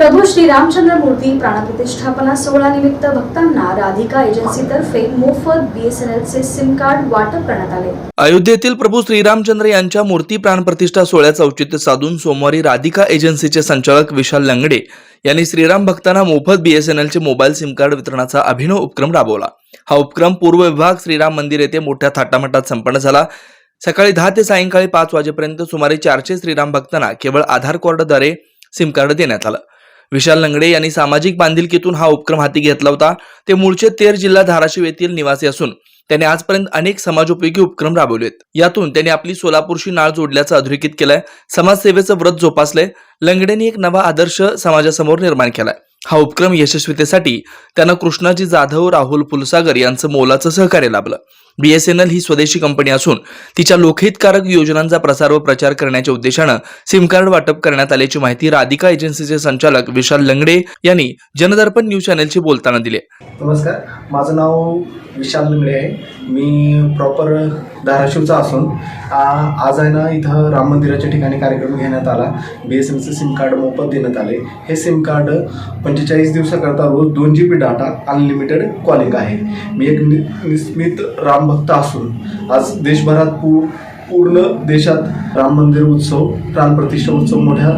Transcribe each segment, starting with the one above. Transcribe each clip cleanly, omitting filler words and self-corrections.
प्रभू श्रीरामचंद्र मूर्ती प्राणप्रतिष्ठापना सोहळा निमित्त भक्तांना राधिका एजन्सीतर्फे मोफत बीएसएनएलचे सिम कार्ड वाटप करण्यात आले। अयोध्येतील प्रभू श्रीरामचंद्र यांच्या मूर्ती प्राणप्रतिष्ठा सोहळ्याचे औचित्य साधून सोमवारी राधिका एजन्सीचे संचालक विशाल लंगडे यांनी श्रीराम भक्तांना मोफत बीएसएनएलचे मोबाईल सिम कार्ड वितरणाचा अभिनव उपक्रम राबवला। हा उपक्रम पूर्व विभाग श्रीराम मंदिर येथे मोठ्या थाटामाटात संपन्न झाला। सकाळी 10 ते सायंकाळी 5 वाजेपर्यंत सुमारे 400 श्रीराम भक्तांना केवळ आधार कार्डद्वारे सिम कार्ड देण्यात आलं। विशाल लंगडे यांनी सामाजिक बांधिलकीतून हा उपक्रम हाती घेतला होता। ते मूळचे तेर जिल्हा धाराशिव येथील निवासी असून त्यांनी आजपर्यंत अनेक समाजोपयोगी उपक्रम राबवलेत। यातून त्यांनी आपली सोलापूरशी नाळ जोडल्याचं अधोरेखित केलंय। समाजसेवेचं व्रत जोपासले लंगडेंनी एक नवा आदर्श समाजासमोर निर्माण केलाय। हा उपक्रम यशस्वीतेसाठी त्यांना कृष्णाजी जाधव, राहुल फुलसागर यांचं मोलाचं सहकार्य लाभलं। बीएसएनएल ही स्वदेशी कंपनी असून तिच्या लोकहितकारक योजनांचा प्रसार व प्रचार करण्याच्या उद्देशानं सिम कार्ड वाटप करण्यात आल्याची माहिती राधिका एजन्सीचे संचालक विशाल लंगडे यांनी जनदर्पण न्यूज चॅनलशी बोलताना दिली। नमस्कार, माझं नाव विशाल लंगडे आहे। मी प्रॉपर धाराशिवचा असून आज आहे ना इथं राम मंदिराच्या ठिकाणी कार्यक्रम घेण्यात आला। बीएसएनएलचे सिम कार्ड मोफत देण्यात आले। हे सिम कार्ड 45 दिवसाकरता रोज 2 GB डाटा अनलिमिटेड कॉलिंग आहे। मी एक निस्मित राम भक्त असून आज देशभरात पूर्ण देशात राम मंदिर उत्सव, प्राणप्रतिष्ठा उत्सव मोठ्या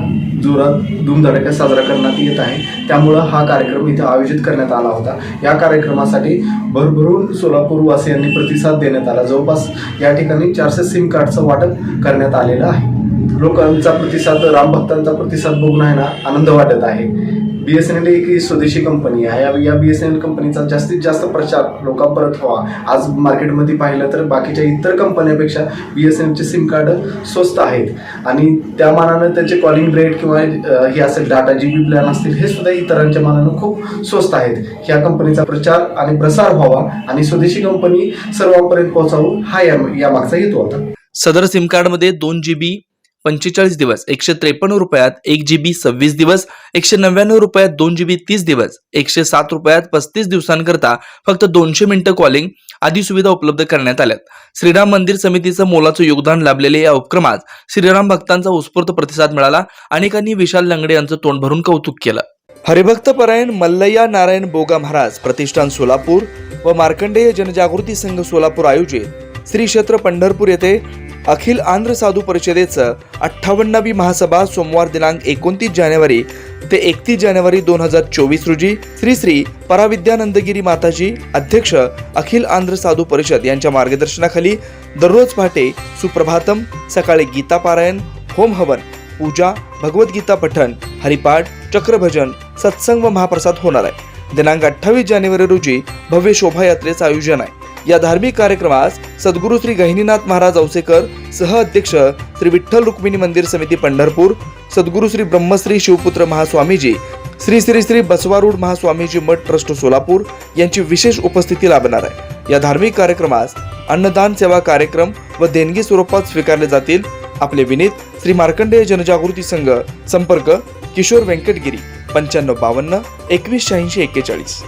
जोरात धूमधडाक्यात साजरा करण्यात येत आहे। त्यामुळे हा कार्यक्रम इथे आयोजित करण्यात आला होता। या कार्यक्रमासाठी भरभरून सोलापूर वासियांनी प्रतिसाद देण्यात आला। जवळपास या ठिकाणी 400 सिम कार्डचं वाटप करण्यात आलेलं आहे। लोकांचा प्रतिसाद, राम भक्तांचा प्रतिसाद बघून आहे ना आनंद वाटत आहे। बीएसएनएल एक स्वदेशी कंपनी आहे। या बीएसएनएल कंपनीचा जास्तीत जास्त प्रचार लोकांपर्यंत व्हावा। आज मार्केटमध्ये पाहिलं तर बाकीच्या इतर कंपन्यांपेक्षा बीएसएनएलचे सिम कार्ड स्वस्त आहेत आणि त्या मानानं त्याचे कॉलिंग रेट किंवा हे असेल डाटा GB प्लॅन असतील हे सुद्धा इतरांच्या मानानं खूप स्वस्त आहेत। ह्या कंपनीचा प्रचार आणि प्रसार व्हावा आणि स्वदेशी कंपनी सर्वांपर्यंत पोहोचावं हा या मागचा हेतू होता। सदर सिम कार्ड मध्ये 2 GB 45 दिवस 153 रुपयात, 1 GB 26 दिवस 199 रुपयात, 2 GB 30 दिवस 107 रुपयात 35 दिवसांकरता फक्त 200 मिनिटं कॉलिंग आदी सुविधा उपलब्ध करण्यात आल्यात। श्रीराम मंदिर समितीचं मोलाचं योगदान लाभलेले या उपक्रमात श्रीराम भक्तांचा उत्स्फूर्त प्रतिसाद मिळाला। अनेकांनी विशाल लंगडे यांचं तोंड भरून कौतुक केलं। हरिभक्त परायण मल्लय्या नारायण बोगा महाराज प्रतिष्ठान सोलापूर व मार्कंडेय जनजागृती संघ सोलापूर आयोजित श्री क्षेत्र पंढरपूर येथे अखिल आंध्र साधू परिषदेचं 58वी महासभा सोमवार दिनांक 29 जानेवारी ते 31 जानेवारी 2024 रोजी श्री श्री पराविद्यानंदगिरी माताजी अध्यक्ष अखिल आंध्र साधू परिषद यांच्या मार्गदर्शनाखाली दररोज पहाटे सुप्रभातम, सकाळी गीता पारायण, होम हवन, पूजा, भगवद्गीता पठण, हरिपाठ, चक्रभजन, सत्संग व महाप्रसाद होणार आहे। दिनांक 28 जानेवारी रोजी भव्य शोभायात्रेचं आयोजन आहे। या धार्मिक कार्यक्रमास सद्गुरू श्री गहिनीनाथ महाराज औसेकर, सह अध्यक्ष श्री विठ्ठल रुक्मिणी मंदिर समिती पंढरपूर, सद्गुरू श्री ब्रह्मश्री शिवपुत्र महास्वामीजी, श्री श्री श्री बसवारूढ महास्वामीजी मठ ट्रस्ट सोलापूर यांची विशेष उपस्थिती लाभणार आहे। या धार्मिक कार्यक्रमास अन्नदान सेवा कार्यक्रम व देणगी स्वरूपात स्वीकारले जातील। आपले विनीत श्री मार्कंडेय जनजागृती संघ, संपर्क किशोर व्यंकटगिरी 9552 2186 41।